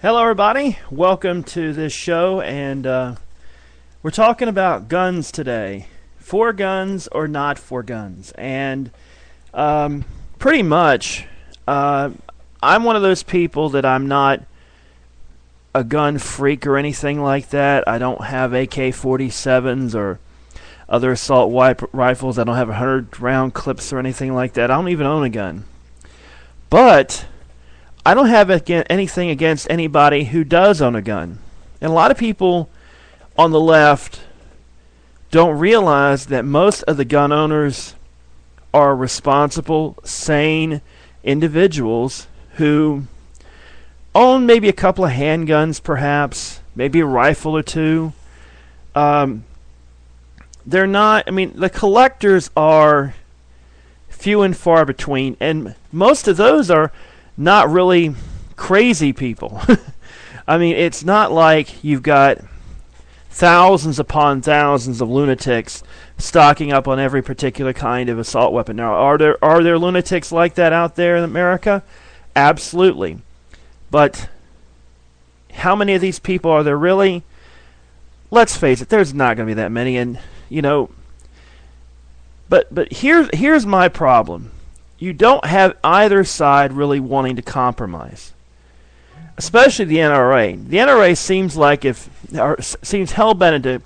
Hello, everybody. Welcome to this show, and we're talking about guns today. For guns or not for guns. And pretty much, I'm one of those people that I'm not a gun freak or anything like that. I don't have AK-47s or other assault rifles. I don't have 100-round clips or anything like that. I don't even own a gun. But I don't have anything against anybody who does own a gun. And a lot of people on the left don't realize that most of the gun owners are responsible, sane individuals who own maybe a couple of handguns, perhaps, maybe a rifle or two. They're not, the collectors are few and far between, and most of those are not really crazy people. It's not like you've got thousands upon thousands of lunatics stocking up on every particular kind of assault weapon. Now, are there lunatics like that out there in America? Absolutely. But how many of these people are there really? Let's face it, there's not going to be that many. And but here's my problem. You don't have either side really wanting to compromise, especially the NRA. The NRA seems hell-bent into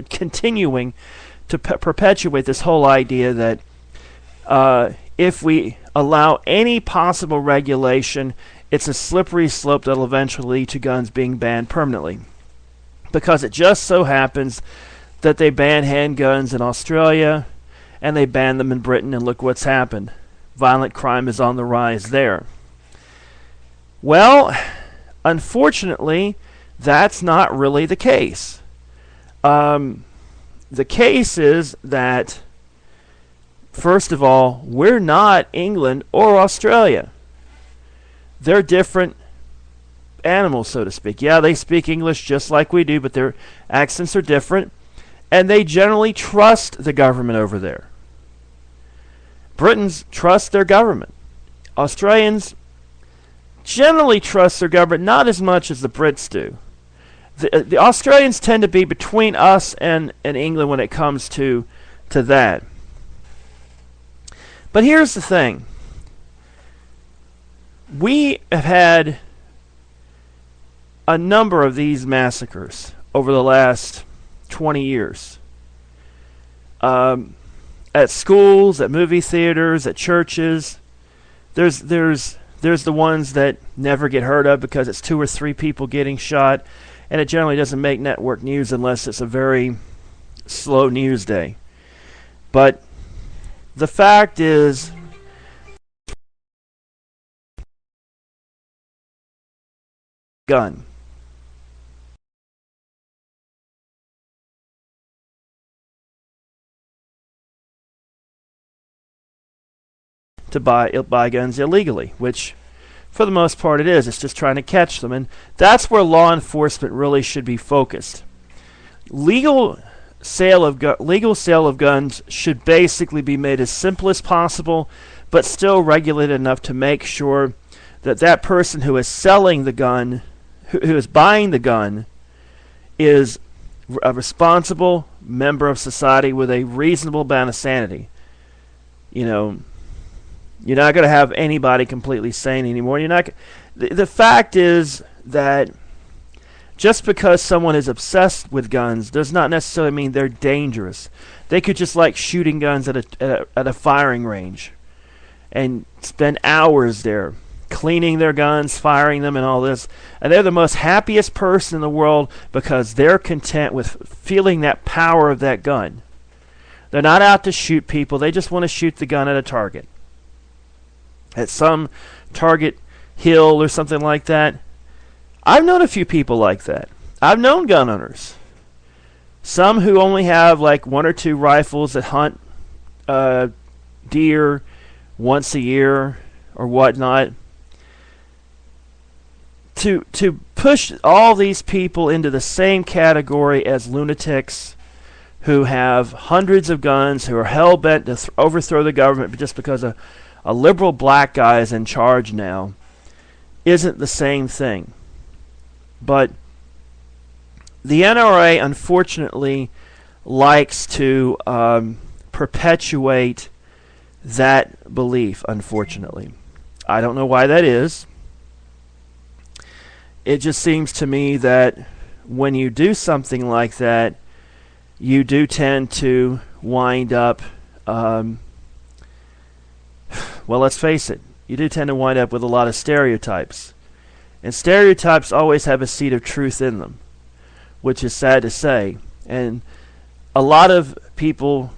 continuing to perpetuate this whole idea that if we allow any possible regulation, it's a slippery slope that will eventually lead to guns being banned permanently. Because it just so happens that they ban handguns in Australia and they ban them in Britain, and look what's happened. Violent crime is on the rise there. Well, unfortunately, that's not really the case. The case is that, first of all, we're not England or Australia. They're different animals, so to speak. Yeah, they speak English just like we do, but their accents are different, and they generally trust the government over there. Britons trust their government. Australians generally trust their government, not as much as the Brits do. The Australians tend to be between us and England when it comes to that. But here's the thing. We have had a number of these massacres over the last 20 years. At schools, at movie theaters, at churches. There's the ones that never get heard of because it's 2 or 3 people getting shot, and it generally doesn't make network news unless it's a very slow news day. But the fact is, gun. To buy guns illegally, which for the most part it is. It's just trying to catch them, and that's where law enforcement really should be focused. Legal sale of guns should basically be made as simple as possible, but still regulated enough to make sure that that person who is selling the gun, who is buying the gun, is a responsible member of society with a reasonable amount of sanity. You're not going to have anybody completely sane anymore. The fact is that just because someone is obsessed with guns does not necessarily mean they're dangerous. They could just like shooting guns at a firing range and spend hours there cleaning their guns, firing them, and all this. And they're the most happiest person in the world because they're content with feeling that power of that gun. They're not out to shoot people. They just want to shoot the gun at a target. At some target hill or something like that. I've known a few people like that. I've known gun owners. Some who only have like 1 or 2 rifles that hunt deer once a year or whatnot. To push all these people into the same category as lunatics who have hundreds of guns, who are hell-bent to overthrow the government just because a liberal black guy is in charge now, isn't the same thing. But the NRA, unfortunately, likes to perpetuate that belief, unfortunately. I don't know why that is. It just seems to me that when you do something like that, you do tend to wind up, well, let's face it, you do tend to wind up with a lot of stereotypes. And stereotypes always have a seed of truth in them, which is sad to say. And a lot of people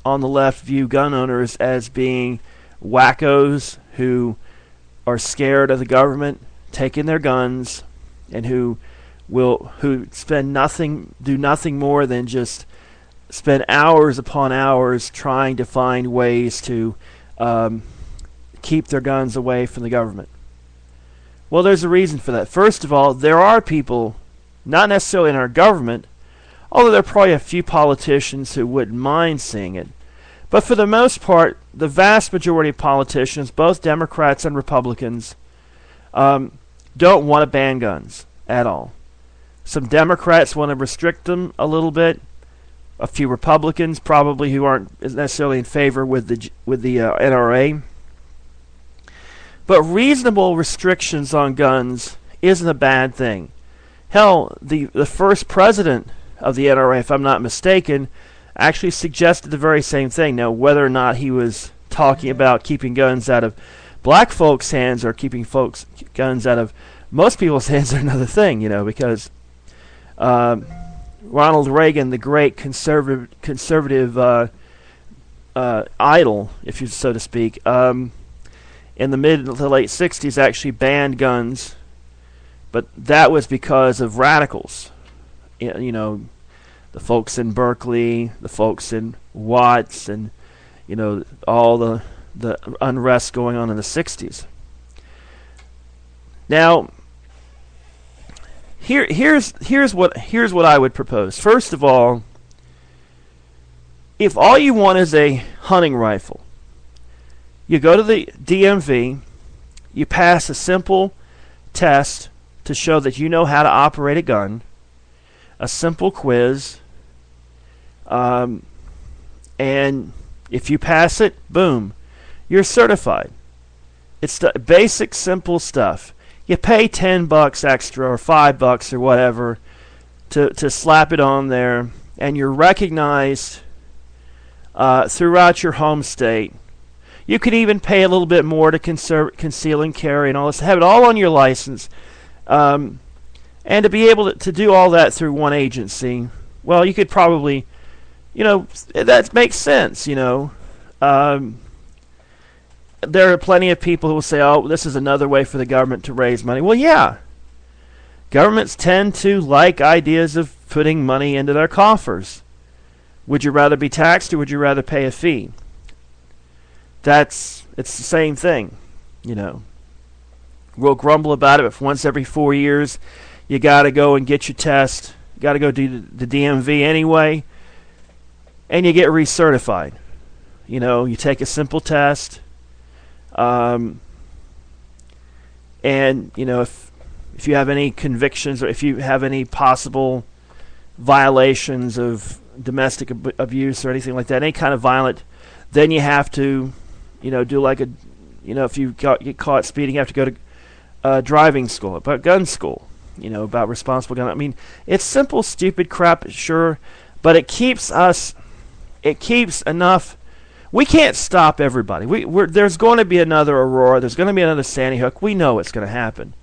on the left view gun owners as being wackos who are scared of the government taking their guns, and who do nothing more than just spend hours upon hours trying to find ways to keep their guns away from the government. Well, there's a reason for that. First of all, there are people, not necessarily in our government, although there are probably a few politicians who wouldn't mind seeing it. But for the most part, the vast majority of politicians, both Democrats and Republicans, don't want to ban guns at all. Some Democrats want to restrict them a little bit. A few Republicans probably who aren't necessarily in favor with the NRA. But reasonable restrictions on guns isn't a bad thing. Hell, the first president of the NRA, if I'm not mistaken, actually suggested the very same thing. Now, whether or not he was talking about keeping guns out of black folks' hands or keeping guns out of most people's hands are another thing, because Ronald Reagan, the great conservative idol, if you so to speak, in the mid to late 60s actually banned guns, but that was because of radicals. The folks in Berkeley, the folks in Watts, and all the unrest going on in the 60s. Now, here's what I would propose. First of all, if all you want is a hunting rifle, you go to the DMV, you pass a simple test to show that you know how to operate a gun, a simple quiz, and if you pass it, boom, you're certified. It's the basic, simple stuff. You pay $10 extra or $5 or whatever to slap it on there, and you're recognized throughout your home state. You could even pay a little bit more to conceal and carry and all this, have it all on your license, and to be able to do all that through one agency. Well, you could probably, that makes sense. There are plenty of people who will say, "Oh, this is another way for the government to raise money." Well, yeah. Governments tend to like ideas of putting money into their coffers. Would you rather be taxed or would you rather pay a fee? It's the same thing, We'll grumble about it if once every 4 years you got to go and get your test, got to go do the DMV anyway, and you get recertified. You take a simple test, and if you have any convictions or if you have any possible violations of domestic abuse or anything like that, any kind of violent, then you have to, do like a, if you get caught speeding, you have to go to driving school, about gun school, about responsible gun. I mean, it's simple, stupid crap, sure, but it keeps enough. We can't stop everybody. There's going to be another Aurora. There's going to be another Sandy Hook. We know it's going to happen.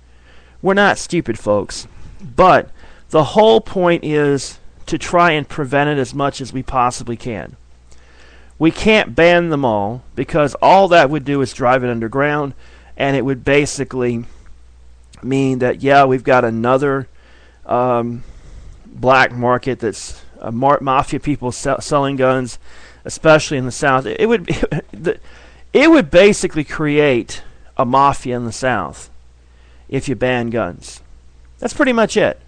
We're not stupid, folks. But the whole point is to try and prevent it as much as we possibly can. We can't ban them all because all that would do is drive it underground, and it would basically mean that, we've got another black market that's mafia people selling guns, especially in the South. It would basically create a mafia in the South if you ban guns. That's pretty much it.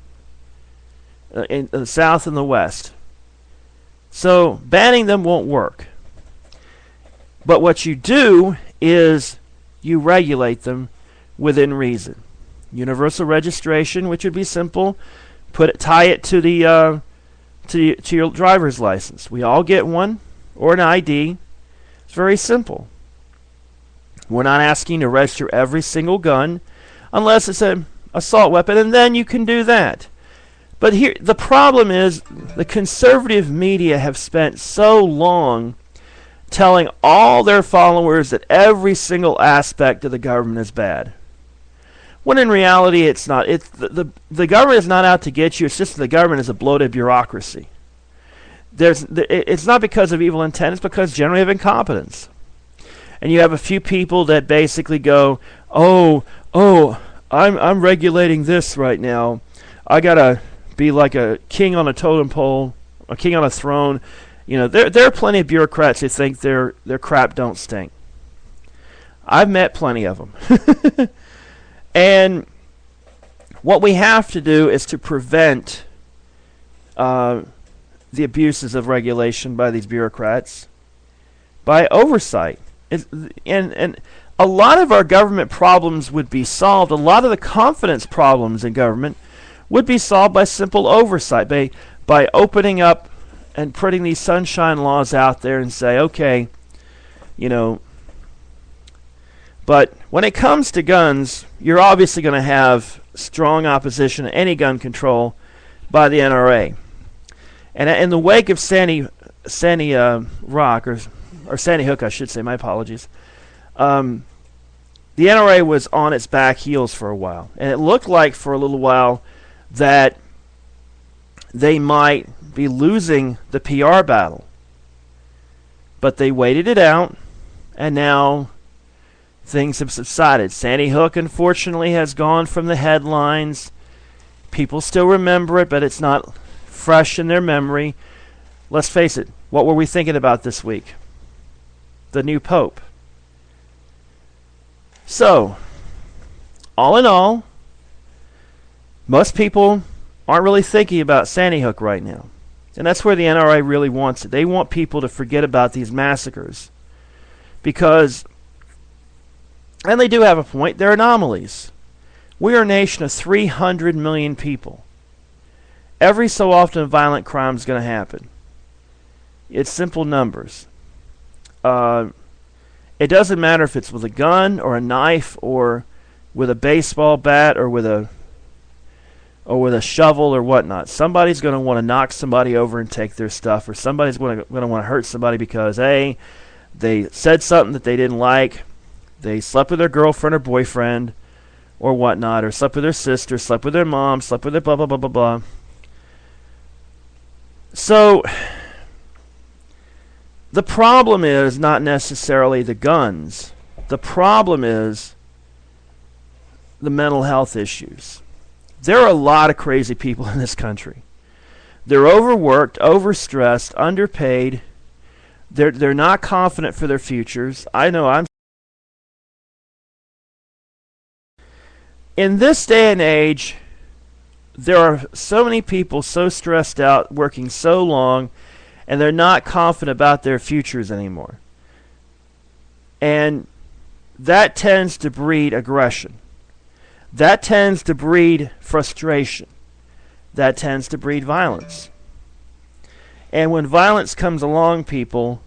In the South and the West. So banning them won't work. But what you do is you regulate them within reason. Universal registration, which would be simple. Tie it to the to your driver's license. We all get one, or an ID. It's very simple. We're not asking to register every single gun unless it's an assault weapon, and then you can do that. But here the problem is the conservative media have spent so long telling all their followers that every single aspect of the government is bad. When in reality it's not. The government is not out to get you. It's just the government is a bloated bureaucracy. It's not because of evil intent. It's because generally of incompetence. And you have a few people that basically go, I'm regulating this right now. I gotta be like a king on a totem pole, a king on a throne. You know, there are plenty of bureaucrats who think their crap don't stink. I've met plenty of them. And what we have to do is to prevent the abuses of regulation by these bureaucrats by oversight. And a lot of our government problems would be solved. A lot of the confidence problems in government would be solved by simple oversight, by opening up and putting these sunshine laws out there and say, okay, you know. But when it comes to guns, you're obviously going to have strong opposition to any gun control by the NRA. And in the wake of Sandy Rock, or Sandy Hook, I should say, my apologies, the NRA was on its back heels for a while. And it looked like for a little while that they might be losing the PR battle. But they waited it out, and now things have subsided. Sandy Hook, unfortunately, has gone from the headlines. People still remember it, but it's not fresh in their memory. Let's face it, what were we thinking about this week? The new pope. So, all in all, most people aren't really thinking about Sandy Hook right now. And that's where the NRA really wants it. They want people to forget about these massacres. Because, and they do have a point, they're anomalies. We are a nation of 300 million people. Every so often a violent crime is going to happen. It's simple numbers. It doesn't matter if it's with a gun or a knife or with a baseball bat or with a shovel or whatnot. Somebody's going to want to knock somebody over and take their stuff, or somebody's going to want to hurt somebody because A, they said something that they didn't like, they slept with their girlfriend or boyfriend or whatnot, or slept with their sister, slept with their mom, slept with their blah, blah, blah, blah, blah. So, the problem is not necessarily the guns. The problem is the mental health issues. There are a lot of crazy people in this country. They're overworked, overstressed, underpaid. They're not confident for their futures. I know I'm. In this day and age, there are so many people so stressed out, working so long, and they're not confident about their futures anymore. And that tends to breed aggression. That tends to breed frustration. That tends to breed violence. And when violence comes along, people,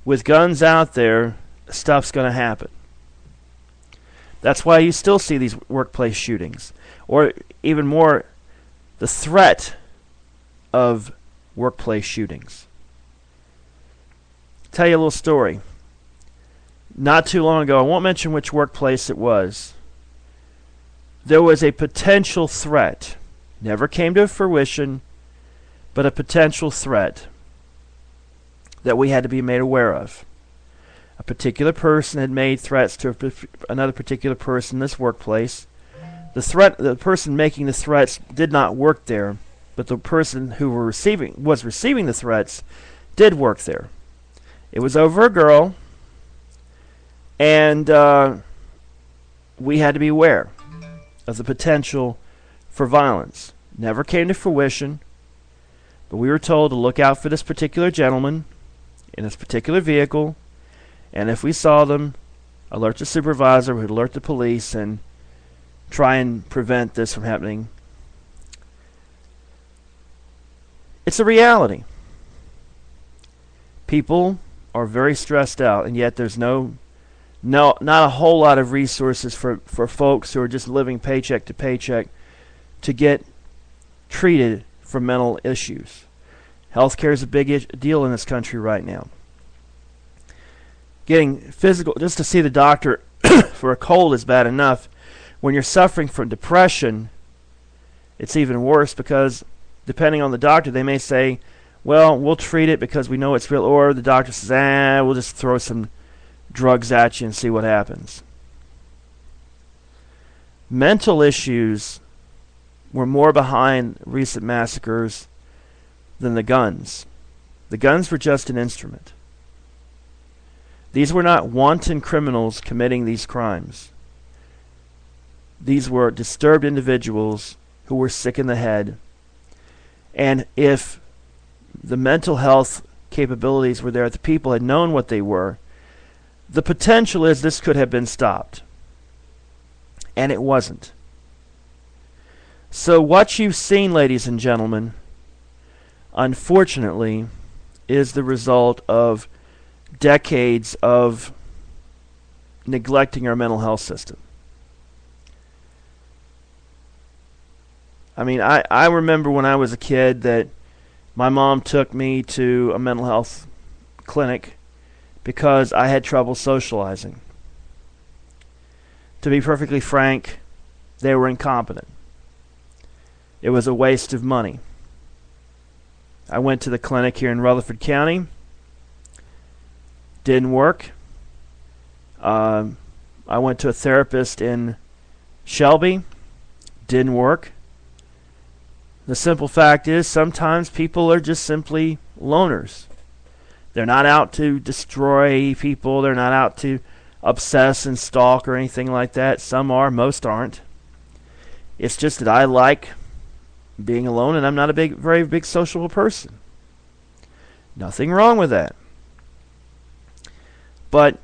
with guns out there, stuff's going to happen. That's why you still see these workplace shootings. Or even more, the threat of workplace shootings. Tell you a little story. Not too long ago, I won't mention which workplace it was, there was a potential threat. Never came to fruition, but a potential threat that we had to be made aware of. A particular person had made threats to another particular person in this workplace. The person making the threats did not work there, but the person who was receiving the threats did work there. It was over a girl, and we had to be aware of the potential for violence. Never came to fruition, but we were told to look out for this particular gentleman in this particular vehicle, and if we saw them, alert the supervisor, we'd alert the police, and try and prevent this from happening. It's a reality. People are very stressed out, and yet there's not a whole lot of resources for folks who are just living paycheck to paycheck to get treated for mental issues. Healthcare is a big deal in this country right now. Getting physical, just to see the doctor for a cold is bad enough. When you're suffering from depression, it's even worse because depending on the doctor, they may say, well, we'll treat it because we know it's real, or the doctor says, we'll just throw some drugs at you and see what happens. Mental issues were more behind recent massacres than the guns. The guns were just an instrument. These were not wanton criminals committing these crimes. These were disturbed individuals who were sick in the head. And if the mental health capabilities were there, if the people had known what they were, the potential is this could have been stopped. And it wasn't. So what you've seen, ladies and gentlemen, unfortunately, is the result of decades of neglecting our mental health system. I mean, I remember when I was a kid that my mom took me to a mental health clinic because I had trouble socializing. To be perfectly frank, they were incompetent. It was a waste of money. I went to the clinic here in Rutherford County. Didn't work. I went to a therapist in Shelby. Didn't work. The simple fact is sometimes people are just simply loners. They're not out to destroy people. They're not out to obsess and stalk or anything like that. Some are, most aren't. It's just that I like being alone, and I'm not a very big sociable person. Nothing wrong with that. But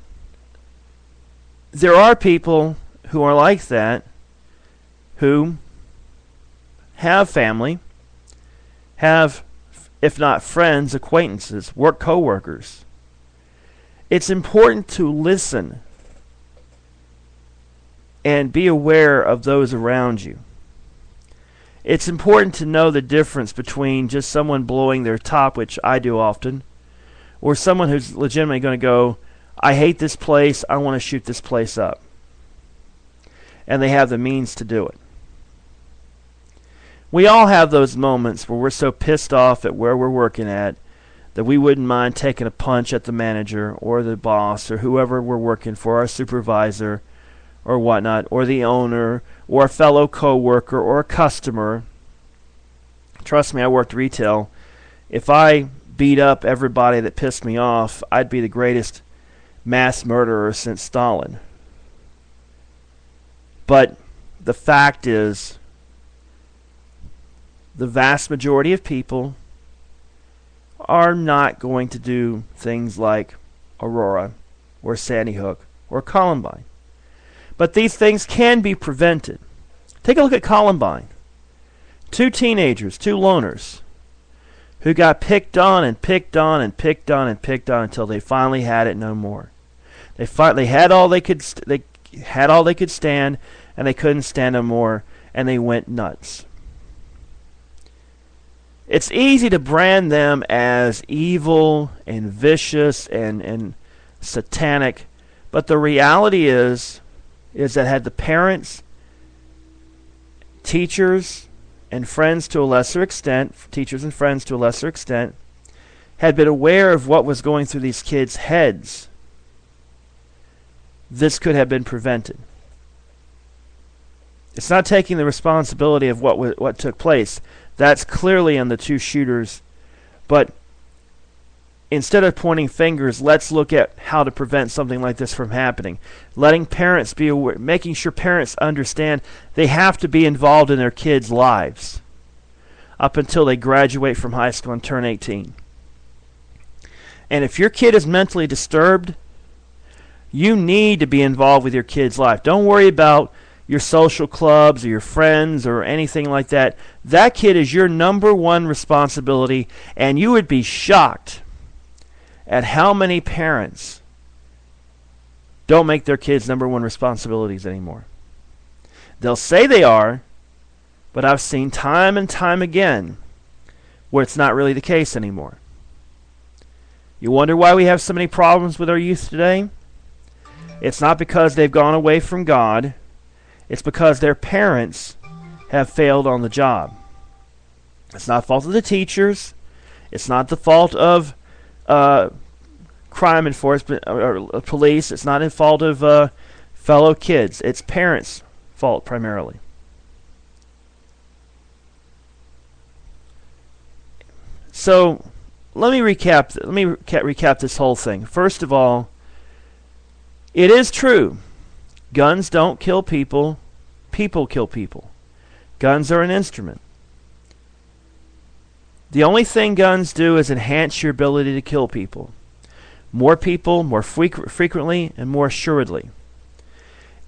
there are people who are like that, who have family, have, if not friends, acquaintances, work co-workers. It's important to listen and be aware of those around you. It's important to know the difference between just someone blowing their top, which I do often, or someone who's legitimately going to go, I hate this place, I want to shoot this place up. And they have the means to do it. We all have those moments where we're so pissed off at where we're working at that we wouldn't mind taking a punch at the manager or the boss or whoever we're working for, our supervisor or whatnot, or the owner or a fellow co-worker or a customer. Trust me, I worked retail. If I beat up everybody that pissed me off, I'd be the greatest mass murderer since Stalin. But the fact is, the vast majority of people are not going to do things like Aurora or Sandy Hook or Columbine. But these things can be prevented. Take a look at Columbine. 2 teenagers, 2 loners, who got picked on and picked on and picked on and picked on until they finally had it no more. They had all they could stand, and they couldn't stand no more, and they went nuts. It's easy to brand them as evil and vicious and satanic, but the reality is that had the parents, teachers, and friends to a lesser extent, had been aware of what was going through these kids' heads, this could have been prevented. It's not taking the responsibility of what took place. That's clearly on the 2 shooters. But instead of pointing fingers, let's look at how to prevent something like this from happening. Letting parents be aware, making sure parents understand they have to be involved in their kids' lives up until they graduate from high school and turn 18. And if your kid is mentally disturbed, you need to be involved with your kid's life. Don't worry about your social clubs or your friends or anything like that. That kid is your number one responsibility, and you would be shocked at how many parents don't make their kids number one responsibilities anymore. They'll say they are, but I've seen time and time again where it's not really the case anymore. You wonder why we have so many problems with our youth today? It's not because they've gone away from God. It's because their parents have failed on the job. It's not the fault of the teachers. It's not the fault of crime enforcement or police. It's not the fault of fellow kids. It's parents' fault primarily. So let me recap this whole thing. First of all, it is true. Guns don't kill people. People kill people. Guns are an instrument. The only thing guns do is enhance your ability to kill people. More people, more frequently, and more assuredly.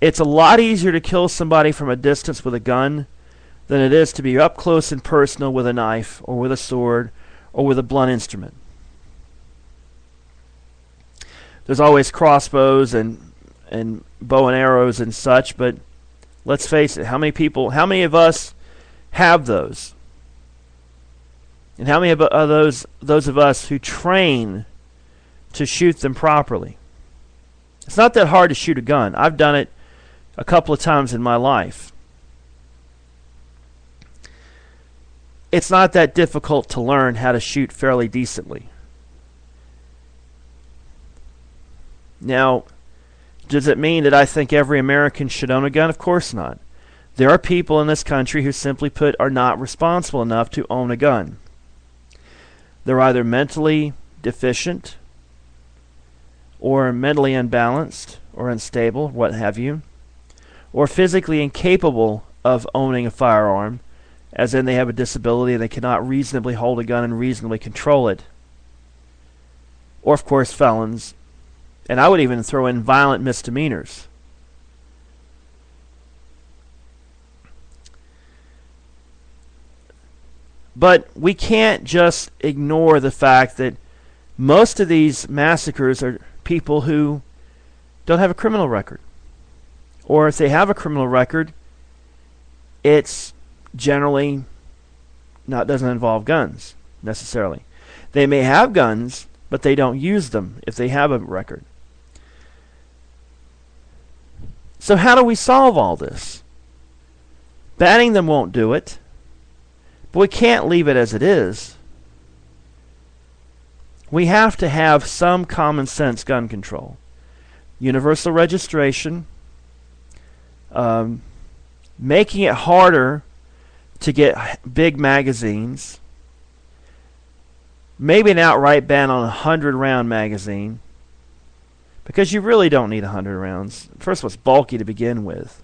It's a lot easier to kill somebody from a distance with a gun than it is to be up close and personal with a knife or with a sword or with a blunt instrument. There's always crossbows and bow and arrows and such, but let's face it, how many of us have those? And how many of those of us who train to shoot them properly? It's not that hard to shoot a gun. I've done it a couple of times in my life. It's not that difficult to learn how to shoot fairly decently. Now, does it mean that I think every American should own a gun? Of course not. There are people in this country who simply put are not responsible enough to own a gun. They're either mentally deficient or mentally unbalanced or unstable, what have you, or physically incapable of owning a firearm, as in they have a disability and they cannot reasonably hold a gun and reasonably control it. Or, of course, felons. And I would even throw in violent misdemeanors. But we can't just ignore the fact that most of these massacres are people who don't have a criminal record. Or if they have a criminal record, it's generally doesn't involve guns necessarily. They may have guns, but they don't use them if they have a record. So how do we solve all this? Banning them won't do it, but we can't leave it as it is. We have to have some common sense gun control. Universal registration, making it harder to get big magazines, maybe an outright ban on a 100-round magazine, because you really don't need 100 rounds. First of all, it's bulky to begin with.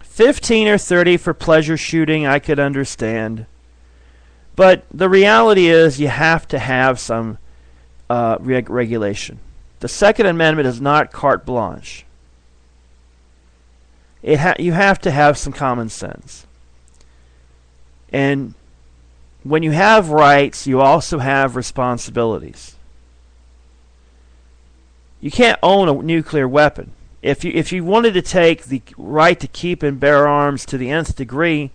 15 or 30 for pleasure shooting, I could understand. But the reality is you have to have some regulation. The Second Amendment is not carte blanche. You have to have some common sense. And when you have rights, you also have responsibilities. You can't own a nuclear weapon. If you wanted to take the right to keep and bear arms to the nth degree,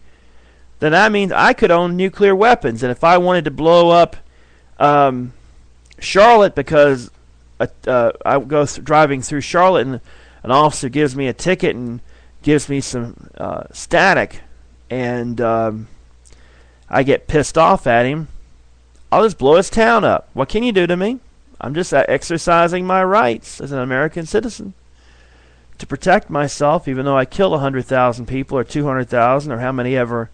then that means I could own nuclear weapons. And if I wanted to blow up Charlotte because I go driving through Charlotte and an officer gives me a ticket and gives me some static, and I get pissed off at him, I'll just blow his town up. What can you do to me? I'm just exercising my rights as an American citizen to protect myself, even though I kill 100,000 people or 200,000 or how many ever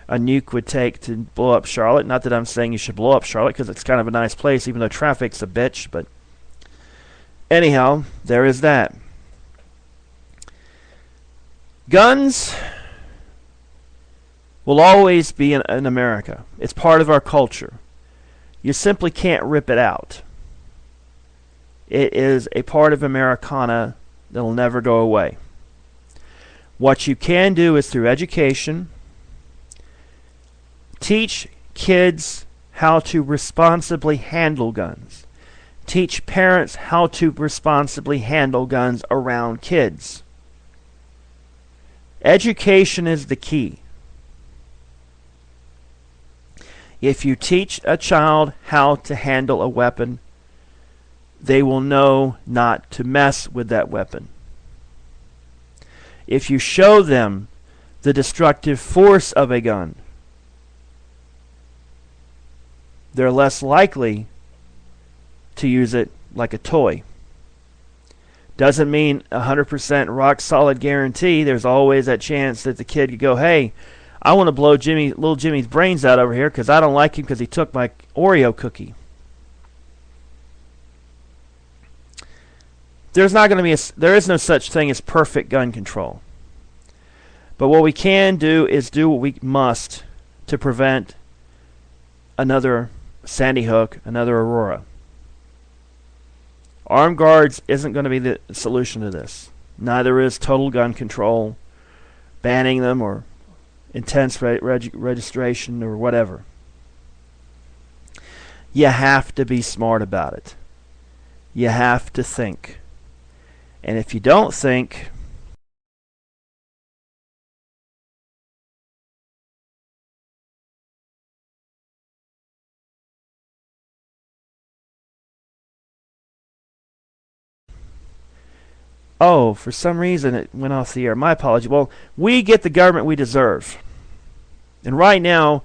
a nuke would take to blow up Charlotte. Not that I'm saying you should blow up Charlotte, because it's kind of a nice place, even though traffic's a bitch. But anyhow, there is that. Guns will always be in America. It's part of our culture. You simply can't rip it out. It is a part of Americana that will never go away. What you can do is through education, teach kids how to responsibly handle guns. Teach parents how to responsibly handle guns around kids. Education is the key. If you teach a child how to handle a weapon, they will know not to mess with that weapon. If you show them the destructive force of a gun, they're less likely to use it like a toy. Doesn't mean 100% rock solid guarantee. There's always that chance that the kid could go, hey, I want to blow little Jimmy's brains out over here because I don't like him because he took my Oreo cookie. There is no such thing as perfect gun control. But what we can do is do what we must to prevent another Sandy Hook, another Aurora. Armed guards isn't going to be the solution to this. Neither is total gun control, banning them, or intense registration, or whatever. You have to be smart about it. You have to think. And if you don't think, oh, for some reason it went off the air. My apology. Well, we get the government we deserve. And right now,